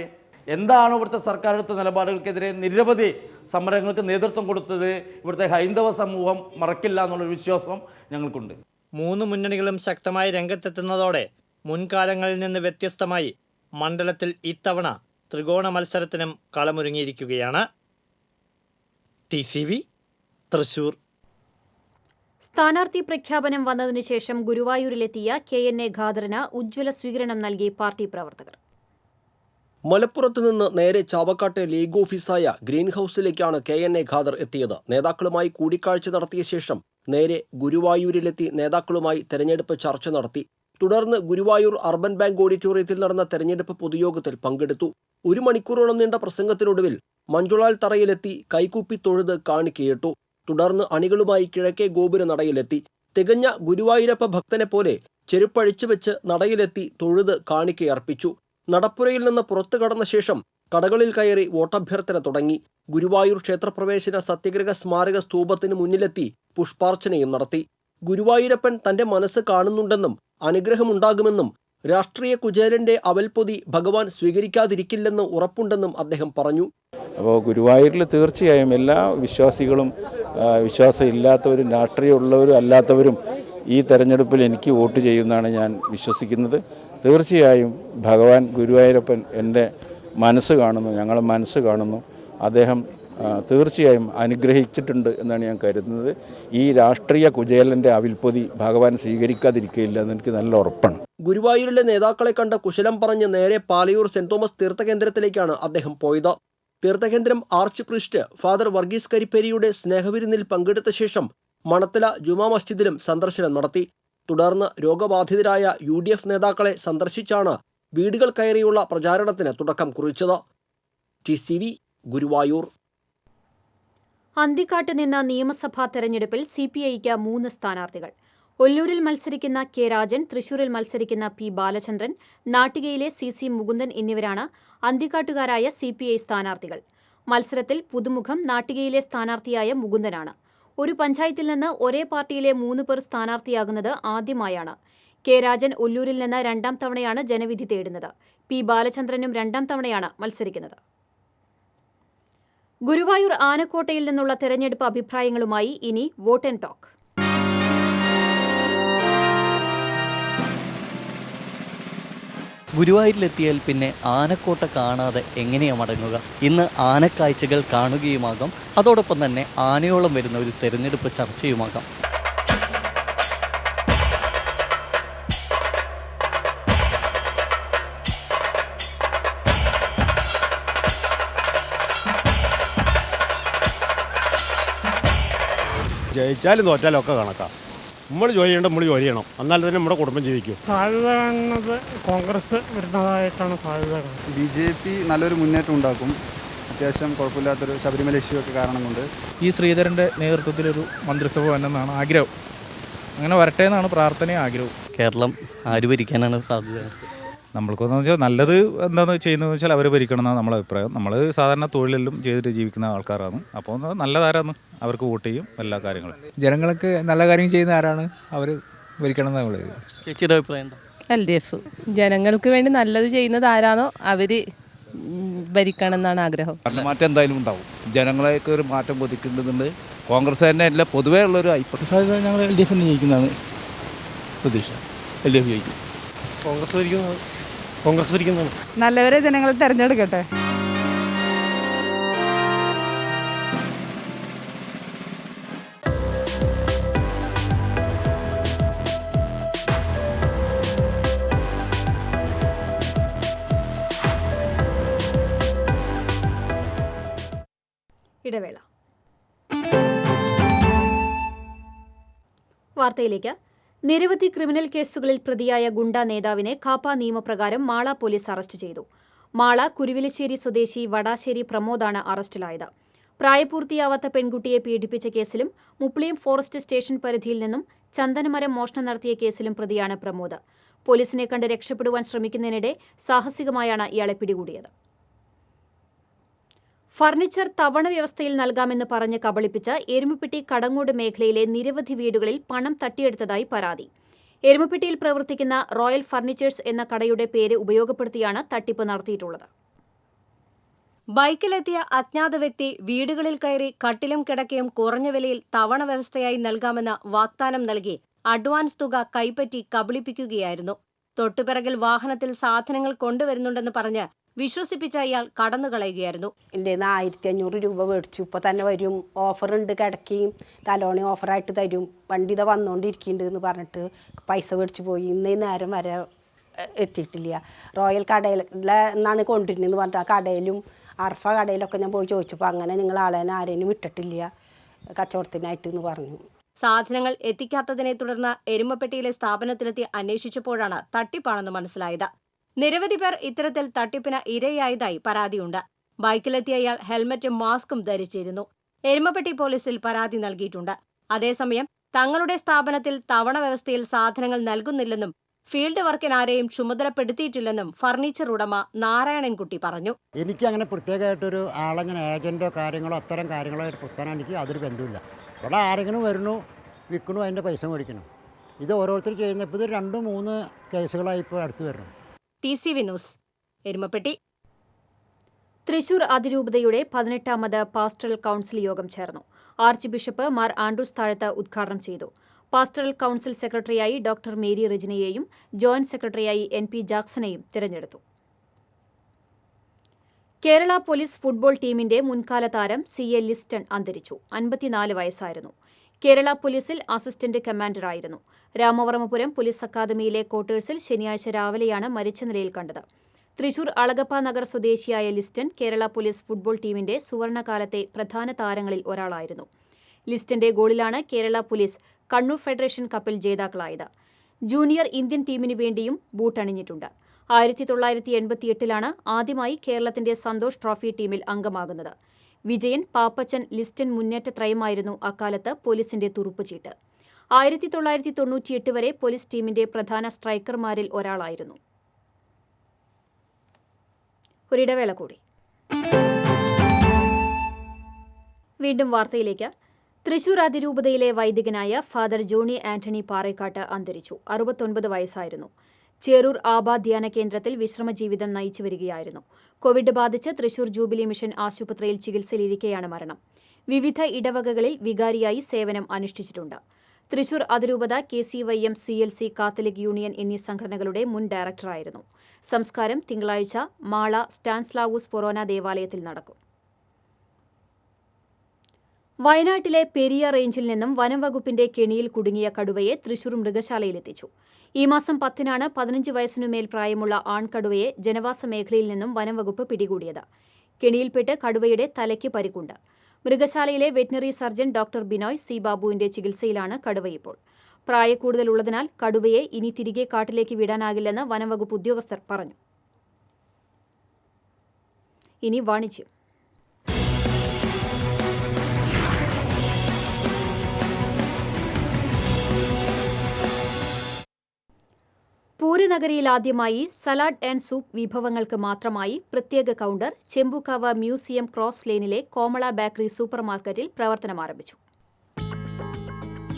എന്താണ് ഇവിടുത്തെ സർക്കാർ എടുത്ത നിലപാടുകൾക്കെതിരെ നിരവധി സമരങ്ങൾക്ക് നേതൃത്വം കൊടുത്തത് ഇവിടുത്തെ ഹൈന്ദവ സമൂഹം മറക്കില്ല എന്നുള്ളൊരു വിശ്വാസം ഞങ്ങൾക്കുണ്ട്. 3 മുന്നണികളും ശക്തമായി രംഗത്തെത്തുന്നതോടെ മുൻകാലങ്ങളിൽ നിന്ന് വ്യത്യസ്തമായി മണ്ഡലത്തിൽ ഇത്തവണ ത്രികോണ മത്സരത്തിനും കളമൊരുങ്ങിയിരിക്കുകയാണ്. TCV തൃശൂർ. സ്ഥാനാർത്ഥി പ്രഖ്യാപനം വന്നതിനു ശേഷം ഗുരുവായൂരിലെത്തിയ KNA ഖാദറിന് ഉജ്ജ്വല സ്വീകരണം നൽകി പാർട്ടി പ്രവർത്തകർ. മലപ്പുറത്ത് നിന്ന് നേരെ ചാവക്കാട്ടെ ലീഗ് ഓഫീസായ ഗ്രീൻ ഹൌസിലേക്കാണ് KNA ഖാദർ എത്തിയത്. നേതാക്കളുമായി കൂടിക്കാഴ്ച നടത്തിയ ശേഷം നേരെ ഗുരുവായൂരിലെത്തി നേതാക്കളുമായി തെരഞ്ഞെടുപ്പ് ചർച്ച നടത്തി. തുടർന്ന് ഗുരുവായൂർ അർബൻ ബാങ്ക് ഓഡിറ്റോറിയത്തിൽ നടന്ന തെരഞ്ഞെടുപ്പ് പൊതുയോഗത്തിൽ പങ്കെടുത്തു. 1 മണിക്കൂറോളം നീണ്ട പ്രസംഗത്തിനൊടുവിൽ മഞ്ജുളാൽ തറയിലെത്തി കൈകൂപ്പി തൊഴുത് കാണിക്കയിട്ടു. തുടർന്ന് അണികളുമായി കിഴക്കേ ഗോപുര നടയിലെത്തി. തികഞ്ഞ ഗുരുവായൂരപ്പ ഭക്തനെ പോലെ ചെരുപ്പഴിച്ചു വെച്ച് നടയിലെത്തി തൊഴുത് കാണിക്കയർപ്പിച്ചു. നടപ്പുരയിൽ നിന്ന് പുറത്തു കടന്ന ശേഷം കടകളിൽ കയറി വോട്ടഭ്യർത്ഥന തുടങ്ങി. ഗുരുവായൂർ ക്ഷേത്രപ്രവേശന സത്യഗ്രഹ സ്മാരക സ്തൂപത്തിന് മുന്നിലെത്തി പുഷ്പാർച്ചനയും നടത്തി. ഗുരുവായൂരപ്പൻ തന്റെ മനസ്സ് കാണുന്നുണ്ടെന്നും അനുഗ്രഹമുണ്ടാകുമെന്നും രാഷ്ട്രീയ കുചേലന്റെ അവൽപ്പൊതി ഭഗവാൻ സ്വീകരിക്കാതിരിക്കില്ലെന്ന് ഉറപ്പുണ്ടെന്നും അദ്ദേഹം പറഞ്ഞു. അപ്പോൾ ഗുരുവായൂരിൽ തീർച്ചയായും എല്ലാ വിശ്വാസികളും, വിശ്വാസമില്ലാത്തവരും രാഷ്ട്രീയമുള്ളവരും അല്ലാത്തവരും ഈ തെരഞ്ഞെടുപ്പിൽ എനിക്ക് വോട്ട് ചെയ്യുമെന്നാണ് ഞാൻ വിശ്വസിക്കുന്നത്. തീർച്ചയായും ഭഗവാൻ ഗുരുവായൂരപ്പൻ എൻ്റെ മനസ്സ് കാണുന്നു, ഞങ്ങളെ മനസ്സ് കാണുന്നു. അദ്ദേഹം തീർച്ചയായും അനുഗ്രഹിച്ചിട്ടുണ്ട് എന്നാണ് ഞാൻ കരുതുന്നത്. ഈ രാഷ്ട്രീയ കുചേലന്റെ അവിൽപ്പൊതി ഭഗവാൻ സ്വീകരിക്കാതിരിക്കില്ല എന്ന് എനിക്ക് നല്ല ഉറപ്പാണ്. ഗുരുവായൂരിലെ നേതാക്കളെ കണ്ട് കുശലം പറഞ്ഞ് നേരെ പാലയൂർ സെന്റ് തോമസ് തീർത്ഥകേന്ദ്രത്തിലേക്കാണ് അദ്ദേഹം പോയത്. തീർത്ഥകേന്ദ്രം ആർച്ച് പ്രീസ്റ്റ് ഫാദർ വർഗീസ് കരിപ്പേരിയുടെ സ്നേഹവിരുന്നിൽ പങ്കെടുത്ത ശേഷം മണത്തല ജുമാ മസ്ജിദിലും സന്ദർശനം നടത്തി. തുടർന്ന് രോഗബാധിതരായ UDF നേതാക്കളെ സന്ദർശിച്ചാണ് വീടുകൾ കയറിയുള്ള പ്രചാരണത്തിന് തുടക്കം കുറിച്ചത്. TCV ഗുരുവായൂർ. അന്തിക്കാട്ട് നിന്ന് നിയമസഭാ തെരഞ്ഞെടുപ്പിൽ CPIക്ക് 3 സ്ഥാനാർത്ഥികൾ. ഒല്ലൂരിൽ മത്സരിക്കുന്ന K രാജൻ, തൃശൂരിൽ മത്സരിക്കുന്ന P ബാലചന്ദ്രൻ, നാട്ടികയിലെ CC മുകുന്ദൻ എന്നിവരാണ് അന്തിക്കാട്ടുകാരായ CPI സ്ഥാനാർത്ഥികൾ. മത്സരത്തിൽ പുതുമുഖം നാട്ടികയിലെ സ്ഥാനാർത്ഥിയായ മുകുന്ദനാണ്. ഒരു പഞ്ചായത്തിൽ നിന്ന് ഒരേ പാർട്ടിയിലെ 3 പേർ സ്ഥാനാർത്ഥിയാകുന്നത് ആദ്യമായാണ്. K രാജൻ ഒല്ലൂരിൽ നിന്ന് 2ാം തവണയാണ് ജനവിധി തേടുന്നത്. P ബാലചന്ദ്രനും 2ാം തവണയാണ് മത്സരിക്കുന്നത്. ഗുരുവായൂർ ആനക്കോട്ടയിൽ നിന്നുള്ള തെരഞ്ഞെടുപ്പ് അഭിപ്രായങ്ങളുമായി ഇനി വോട്ട് ആൻഡ് ടോക്ക്. ഗുരുവായൂരിലെത്തിയാൽ പിന്നെ ആനക്കോട്ട കാണാതെ എങ്ങനെയാണ് മടങ്ങുക? ഇന്ന് ആനക്കാഴ്ചകൾ കാണുകയുമാകാം, അതോടൊപ്പം തന്നെ ആനയോളം വരുന്ന ഒരു തെരഞ്ഞെടുപ്പ് ചർച്ചയുമാകാം. ജയിച്ചാലും തോറ്റാലും ഒക്കെ കണക്കാം. നമ്മൾ ജോലി ചെയ്യേണ്ട നമ്മൾ ജോലി ചെയ്യണം, എന്നാൽ തന്നെ നമ്മുടെ കുടുംബം ജീവിക്കും. സാധ്യത കാണുന്നത് കോൺഗ്രസ് വരുന്നതായിട്ടാണ് സാധ്യത കാണുന്നത്. BJP നല്ലൊരു മുന്നേറ്റം ഉണ്ടാക്കും. അത്യാവശ്യം കുഴപ്പമില്ലാത്തൊരു ശബരിമല ഇഷ്യൂ ഒക്കെ കാരണം കൊണ്ട് ഈ ശ്രീധരൻ്റെ നേതൃത്വത്തിലൊരു മന്ത്രിസഭ വന്നെന്നാണ് ആഗ്രഹം. അങ്ങനെ വരട്ടെ എന്നാണ് പ്രാർത്ഥനയും ആഗ്രഹവും. കേരളം ആര് ഭരിക്കാനാണ് സാധ്യത? നമ്മൾക്കെന്ന് വെച്ചാൽ നല്ലത് എന്താണെന്ന് ചെയ്യുന്നതെന്ന് വെച്ചാൽ അവർ ഭരിക്കണം എന്നാണ് നമ്മളെ അഭിപ്രായം. നമ്മൾ സാധാരണ തൊഴിലെല്ലാം ചെയ്തിട്ട് ജീവിക്കുന്ന ആൾക്കാരാണ്. അപ്പോൾ നല്ലതാരാണ് അവർക്ക് വോട്ട് ചെയ്യും എല്ലാ കാര്യങ്ങളും. ജനങ്ങൾക്ക് നല്ല കാര്യം ചെയ്യുന്ന ആരാണ് അവർ ഭരിക്കണം എന്നാണ് നമ്മൾ. ചേച്ചിയുടെ അഭിപ്രായം എന്താ? LDF. ജനങ്ങൾക്ക് വേണ്ടി നല്ലത് ചെയ്യുന്നത് ആരാണോ അവർ ഭരിക്കണം എന്നാണ് ആഗ്രഹം. മാറ്റം എന്തായാലും ഉണ്ടാവും. ജനങ്ങളെയൊക്കെ ഒരു മാറ്റം കൊതിക്കേണ്ടതുണ്ട്. കോൺഗ്രസ് തന്നെ അല്ല, പൊതുവേ ഉള്ളൊരു അഭിപ്രായം സാധ്യത ഞങ്ങൾ LDF ജയിക്കുന്നതാണ് പ്രതീക്ഷ. LDF ജയിക്കും. കോൺഗ്രസ് ഭരിക്കുന്നതാണ്. നല്ലവരെ ജനങ്ങൾ തിരഞ്ഞെടുക്കട്ടെ. ഇടവേള. വാർത്തയിലേക്ക്. നിരവധി ക്രിമിനൽ കേസുകളിൽ പ്രതിയായ ഗുണ്ട നേതാവിനെ കാപ്പ നിയമപ്രകാരം മാള പോലീസ് അറസ്റ്റ് ചെയ്തു. മാള കുരുവിലശ്ശേരി സ്വദേശി വടാശ്ശേരി പ്രമോദാണ് അറസ്റ്റിലായത്. പ്രായപൂർത്തിയാവാത്ത പെൺകുട്ടിയെ പീഡിപ്പിച്ച കേസിലും മുപ്ലിയം ഫോറസ്റ്റ് സ്റ്റേഷൻ പരിധിയിൽ നിന്നും ചന്ദനമരം മോഷണം നടത്തിയ കേസിലും പ്രതിയാണ് പ്രമോദ്. പോലീസിനെ കണ്ട് രക്ഷപ്പെടുവാൻ ശ്രമിക്കുന്നതിനിടെ സാഹസികമായാണ് ഇയാളെ പിടികൂടിയത്. ഫർണിച്ചർ തവണ വ്യവസ്ഥയിൽ നൽകാമെന്ന് പറഞ്ഞ് കബളിപ്പിച്ച് എരുമപ്പെട്ടി കടങ്ങോട് മേഖലയിലെ നിരവധി വീടുകളിൽ പണം തട്ടിയെടുത്തതായി പരാതി. എരുമപ്പെട്ടിയിൽ പ്രവർത്തിക്കുന്ന റോയൽ ഫർണിച്ചേഴ്സ് എന്ന കടയുടെ പേര് ഉപയോഗപ്പെടുത്തിയാണ് തട്ടിപ്പ് നടത്തിയിട്ടുള്ളത്. ബൈക്കിലെത്തിയ അജ്ഞാത വ്യക്തി വീടുകളിൽ കയറി കട്ടിലും കിടക്കയും കുറഞ്ഞ വിലയിൽ തവണ വ്യവസ്ഥയായി നൽകാമെന്ന് വാഗ്ദാനം നൽകി അഡ്വാൻസ് തുക കൈപ്പറ്റി കബളിപ്പിക്കുകയായിരുന്നു. തൊട്ടുപിറകിൽ വാഹനത്തിൽ സാധനങ്ങൾ കൊണ്ടുവരുന്നുണ്ടെന്ന് പറഞ്ഞ് വിശ്വസിപ്പിച്ച അയാൾ കടന്നുകളയുകയായിരുന്നു. എൻ്റെ 1500 രൂപ മേടിച്ചു, ഇപ്പോൾ തന്നെ വരും, ഓഫറുണ്ട്, കിടക്കുകയും തലോണി ഓഫറായിട്ട് തരും, വണ്ടി ഇതാ വന്നുകൊണ്ടിരിക്കുന്നുണ്ട് എന്ന് പറഞ്ഞിട്ട് പൈസ മേടിച്ചു പോയി. ഇന്നേ നേരം വരെ എത്തിയിട്ടില്ല. റോയൽ കടയിലെ എന്നാണ് കൊണ്ടിരുന്നതെന്ന് പറഞ്ഞിട്ട് ആ കടയിലും അർഫ കടയിലൊക്കെ ഞാൻ പോയി ചോദിച്ചപ്പോൾ അങ്ങനെ നിങ്ങൾ ആരെയും വിട്ടിട്ടില്ല കച്ചവടത്തിനായിട്ട് എന്ന് പറഞ്ഞു. സാധനങ്ങൾ എത്തിക്കാത്തതിനെ തുടർന്ന് എരുമപ്പെട്ടിയിലെ സ്ഥാപനത്തിലെത്തി അന്വേഷിച്ചപ്പോഴാണ് തട്ടിപ്പാണെന്ന് മനസ്സിലായത്. നിരവധി പേർ ഇത്തരത്തിൽ തട്ടിപ്പിന് ഇരയായതായി പരാതിയുണ്ട്. ബൈക്കിലെത്തിയ അയാൾ ഹെൽമറ്റും മാസ്കും ധരിച്ചിരുന്നു. എരുമപ്പെട്ടി പോലീസിൽ പരാതി നൽകിയിട്ടുണ്ട്. അതേസമയം തങ്ങളുടെ സ്ഥാപനത്തിൽ തവണ വ്യവസ്ഥയിൽ സാധനങ്ങൾ നൽകുന്നില്ലെന്നും ഫീൽഡ് വർക്കിന് ആരെയും ചുമതലപ്പെടുത്തിയിട്ടില്ലെന്നും ഫർണിച്ചർ ഉടമ നാരായണൻകുട്ടി പറഞ്ഞു. എനിക്ക് അങ്ങനെ പ്രത്യേകമായിട്ടൊരു ആളങ്ങനെ ഏജന്റോ കാര്യങ്ങളോ അത്തരം കാര്യങ്ങളോ പുസ്തകം എനിക്ക് അതൊരു ബന്ധമില്ല. ഇവിടെ ആരെങ്കിലും വരുന്നു, വിൽക്കണു, അതിൻ്റെ പൈസ മേടിക്കണം. ഇത് ഓരോരുത്തർ ചെയ്യുന്നപ്പോൾ ഇത് 2-3 കേസുകളായി ഇപ്പോൾ അടുത്ത് വരുന്നു. TCV news, Erumapetty. തൃശൂർ അതിരൂപതയുടെ 18ാമത് പാസ്റ്ററൽ കൌൺസിൽ യോഗം ചേർന്നു. ആർച്ച് ബിഷപ്പ് മാർ ആൻഡ്രൂസ് താഴത്ത് ഉദ്ഘാടനം ചെയ്തു. പാസ്റ്ററൽ കൌൺസിൽ സെക്രട്ടറിയായി ഡോക്ടർ മേരി റെജിനയെയും ജോയിന്റ് സെക്രട്ടറിയായി NP ജാക്സനെയും തിരഞ്ഞെടുത്തു. കേരള പോലീസ് ഫുട്ബോൾ ടീമിന്റെ മുൻകാല താരം CA ലിസ്റ്റൺ അന്തരിച്ചു. 54 വയസ്സായിരുന്നു. കേരള പോലീസിൽ അസിസ്റ്റന്റ് കമാൻഡറായിരുന്നു. രാമവർമ്മപുരം പോലീസ് അക്കാദമിയിലെ ക്വാർട്ടേഴ്സിൽ ശനിയാഴ്ച രാവിലെയാണ് മരിച്ച നിലയിൽ കണ്ടത്. തൃശൂർ അളഗപ്പ നഗർ സ്വദേശിയായ ലിസ്റ്റൺ കേരള പോലീസ് ഫുട്ബോൾ ടീമിന്റെ സുവർണകാലത്തെ പ്രധാന താരങ്ങളിൽ ഒരാളായിരുന്നു. ലിസ്റ്റന്റെ ഗോളിലാണ് കേരള പോലീസ് കണ്ണൂർ ഫെഡറേഷൻ കപ്പിൽ ജേതാക്കളായത്. ജൂനിയർ ഇന്ത്യൻ ടീമിനു വേണ്ടിയും ബൂട്ടണിഞ്ഞിട്ടുണ്ട്. 1988-ലാണ് ആദ്യമായി കേരളത്തിന്റെ സന്തോഷ് ട്രോഫി ടീമിൽ അംഗമാകുന്നത്. വിജയൻ, പാപ്പച്ചൻ, ലിസ്റ്റൺ മുന്നേറ്റത്രയമായിരുന്നു അക്കാലത്ത് പോലീസിന്റെ തുറുപ്പുചീട്ട്. 1998 വരെ പോലീസ് ടീമിന്റെ പ്രധാന സ്ട്രൈക്കർമാരിൽ ഒരാളായിരുന്നു. ഒരിടവേള കൂടി. വീണ്ടും വാർത്തയിലേക്ക്. തൃശൂർ അതിരൂപതയിലെ വൈദികനായ ഫാദർ ജോണി ആന്റണി പാറേക്കാട്ട് അന്തരിച്ചു. 69 വയസ്സായിരുന്നു. ചേറൂർ ആബാ ധ്യാന കേന്ദ്രത്തിൽ വിശ്രമജീവിതം നയിച്ചു വരികയായിരുന്നു. കോവിഡ് ബാധിച്ച് തൃശൂർ ജൂബിലി മിഷൻ ആശുപത്രിയിൽ ചികിത്സയിലിരിക്കെയാണ് മരണം. വിവിധ ഇടവകകളിൽ വികാരിയായി സേവനം അനുഷ്ഠിച്ചിട്ടുണ്ട്. തൃശൂർ അതിരൂപത KCYM CLC കാത്തലിക് യൂണിയൻ എന്നീ സംഘടനകളുടെ മുൻ ഡയറക്ടറായിരുന്നു. സംസ്കാരം തിങ്കളാഴ്ച മാള സ്റ്റാൻസ്ലാവൂസ് പൊറോന ദേവാലയത്തിൽ നടക്കും. വയനാട്ടിലെ പെരിയ റേഞ്ചിൽ നിന്നും വനംവകുപ്പിന്റെ കെണിയിൽ കുടുങ്ങിയ കടുവയെ തൃശൂർ മൃഗശാലയിലെത്തിച്ചു. ഈ മാസം 10-നാണ് 15 വയസ്സിനുമേൽ പ്രായമുള്ള ആൺകടുവയെ ജനവാസ മേഖലയിൽ നിന്നും വനംവകുപ്പ് പിടികൂടിയത്. കെണിയിൽപ്പെട്ട് കടുവയുടെ തലയ്ക്ക് പരിക്കുണ്ട്. മൃഗശാലയിലെ veterinary surgeon doctor Binoy C. ബാബുവിന്റെ ചികിത്സയിലാണ് കടുവ ഇപ്പോൾ. പ്രായക്കൂടുതലുള്ളതിനാൽ കടുവയെ ഇനി തിരികെ കാട്ടിലേക്ക് വിടാനാകില്ലെന്ന് വനംവകുപ്പ് ഉദ്യോഗസ്ഥർ പറഞ്ഞു. ഇനി വാണിജ്യം. പൂരനഗരിയിൽ ആദ്യമായി സലാഡ് ആൻഡ് സൂപ്പ് വിഭവങ്ങൾക്ക് മാത്രമായി പ്രത്യേക കൌണ്ടർ ചെമ്പൂക്കാവ് മ്യൂസിയം ക്രോസ് ലെയിനിലെ കോമള ബേക്കറി സൂപ്പർ മാർക്കറ്റിൽ പ്രവർത്തനമാരംഭിച്ചു.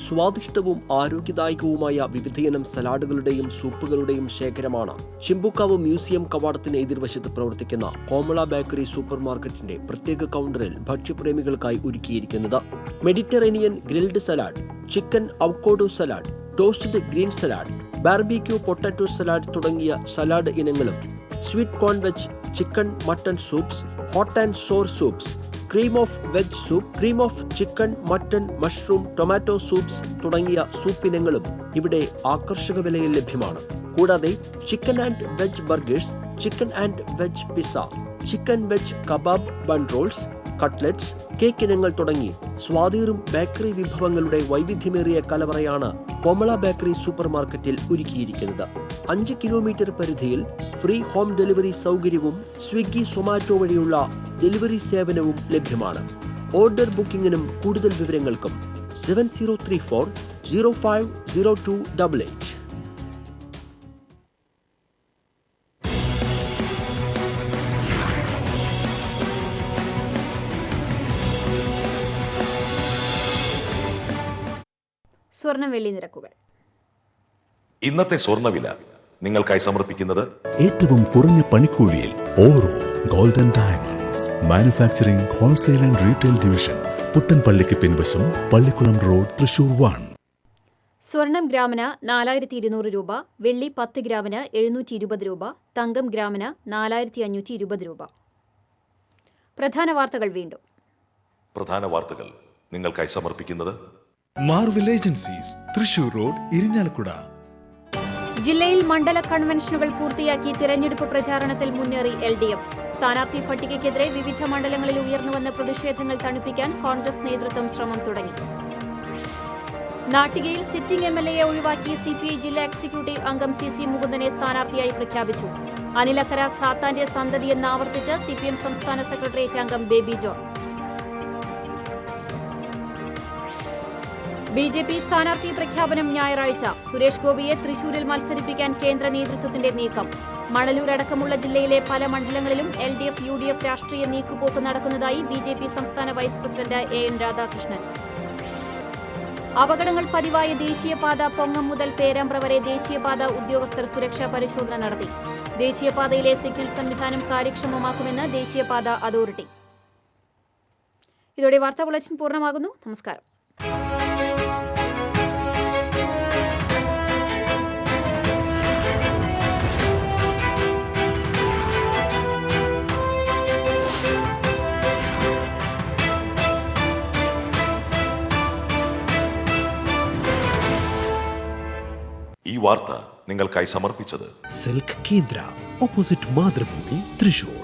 സ്വാദിഷ്ടവും ആരോഗ്യദായകവുമായ വിവിധയിനം സലാഡുകളുടെയും സൂപ്പുകളുടെയും ശേഖരമാണ് ചെമ്പൂക്കാവ് മ്യൂസിയം കവാടത്തിന് എതിർവശത്ത് പ്രവർത്തിക്കുന്ന കോമള ബേക്കറി സൂപ്പർ മാർക്കറ്റിന്റെ പ്രത്യേക കൌണ്ടറിൽ ഭക്ഷ്യപ്രേമികൾക്കായി ഒരുക്കിയിരിക്കുന്നത്. Mediterranean grilled salad, chicken avocado salad, toasted green salad, barbecue potato salad തുടങ്ങിയ സലാഡ് ഇനങ്ങളും, sweet corn veg, chicken mutton soups, hot and sour soups, cream of veg soup, cream of chicken, mutton, mushroom, tomato soups തുടങ്ങിയ സൂപ്പിനങ്ങളും ഇവിടെ ആകർഷക വിലയിൽ ലഭ്യമാണ്. കൂടാതെ chicken and veg burgers, chicken and veg pizza, chicken veg kebab bun rolls, cutlets, cake ഇനങ്ങൾ തുടങ്ങി സ്വാദിറും bakery വിഭവങ്ങളുടെ വൈവിധ്യമേറിയ കലവറയാണ് കോമള ബേക്കറി സൂപ്പർ മാർക്കറ്റിൽ ഒരുക്കിയിരിക്കുന്നത്. 5 കിലോമീറ്റർ പരിധിയിൽ ഫ്രീ ഹോം ഡെലിവറി സൗകര്യവും സ്വിഗ്ഗി, സൊമാറ്റോ വഴിയുള്ള ഡെലിവറി സേവനവും ലഭ്യമാണ്. ഓർഡർ ബുക്കിംഗിനും കൂടുതൽ വിവരങ്ങൾക്കും 7034 050288. സ്വർണ്ണ വെള്ളി നിരക്കുകൾ. ഇന്നത്തെ സ്വർണ്ണവില നിങ്ങൾക്കായി സമർപ്പിക്കുന്നത് ഏറ്റവും കുറഞ്ഞ പണിക്കൂലിയിൽ Oro golden diamonds manufacturing wholesale and retail division, പുത്തൻപള്ളിക്ക് പിൻവശം, പള്ളിക്കുളം റോഡ്, തൃശൂർ 1. സ്വർണം ഗ്രാമിന് 4200 രൂപ, വെള്ളി 10 ഗ്രാമിന് 720 രൂപ, തങ്കം ഗ്രാമിന് 4520 രൂപ. പ്രധാന വാർത്തകൾ വീണ്ടും. പ്രധാന വാർത്തകൾ നിങ്ങൾക്കായി സമർപ്പിക്കുന്നത് Marvel agencies, Thrissur road, Irinjalakuda. ജില്ലയിൽ മണ്ഡല കൺവെൻഷനുകൾ പൂർത്തിയാക്കി തിരഞ്ഞെടുപ്പ് പ്രചാരണത്തിൽ മുന്നേറി LDF. സ്ഥാനാർത്ഥി പട്ടികയ്ക്കെതിരെ വിവിധ മണ്ഡലങ്ങളിൽ ഉയർന്നുവന്ന പ്രതിഷേധങ്ങൾ തണുപ്പിക്കാൻ കോൺഗ്രസ് നേതൃത്വം ശ്രമം തുടങ്ങി. നാട്ടികയിൽ സിറ്റിംഗ് MLA ഒഴിവാക്കി CPI ജില്ലാ എക്സിക്യൂട്ടീവ് അംഗം CC മുകുന്ദനെ സ്ഥാനാർത്ഥിയായി പ്രഖ്യാപിച്ചു. അനിലക്കര സാത്താന്റെ സന്തതിയെന്ന് ആവർത്തിച്ച് CPM സംസ്ഥാന സെക്രട്ടേറിയറ്റ് അംഗം ബേബി ജോൺ. BJP സ്ഥാനാർത്ഥി പ്രഖ്യാപനം ഞായറാഴ്ച. സുരേഷ് ഗോപിയെ തൃശൂരിൽ മത്സരിപ്പിക്കാൻ കേന്ദ്ര നേതൃത്വത്തിന്റെ നീക്കം. മണലൂർ അടക്കമുള്ള ജില്ലയിലെ പല മണ്ഡലങ്ങളിലും LDF UDF രാഷ്ട്രീയ നീക്കുപോക്ക് നടക്കുന്നതായി BJP സംസ്ഥാന വൈസ് പ്രസിഡന്റ് AN രാധാകൃഷ്ണൻ. അപകടങ്ങൾ പതിവായ ദേശീയപാത പൊങ്ങം മുതൽ പേരാമ്പ്ര വരെ ദേശീയപാത ഉദ്യോഗസ്ഥർ സുരക്ഷാ പരിശോധന നടത്തി. ദേശീയപാതയിലെ സിഗ്നൽ സംവിധാനം കാര്യക്ഷമമാക്കുമെന്ന് ദേശീയപാത അതോറിറ്റി. ഇതോടെ വാർത്താ ബുള്ളറ്റിൻ പൂർണ്ണമാകുന്നു. നമസ്കാരം. ഈ വാർത്ത നിങ്ങൾക്കായി സമർപ്പിച്ചത് സിൽക്ക് കേന്ദ്ര, ഓപ്പോസിറ്റ് മാതൃഭൂമി, തൃശൂർ.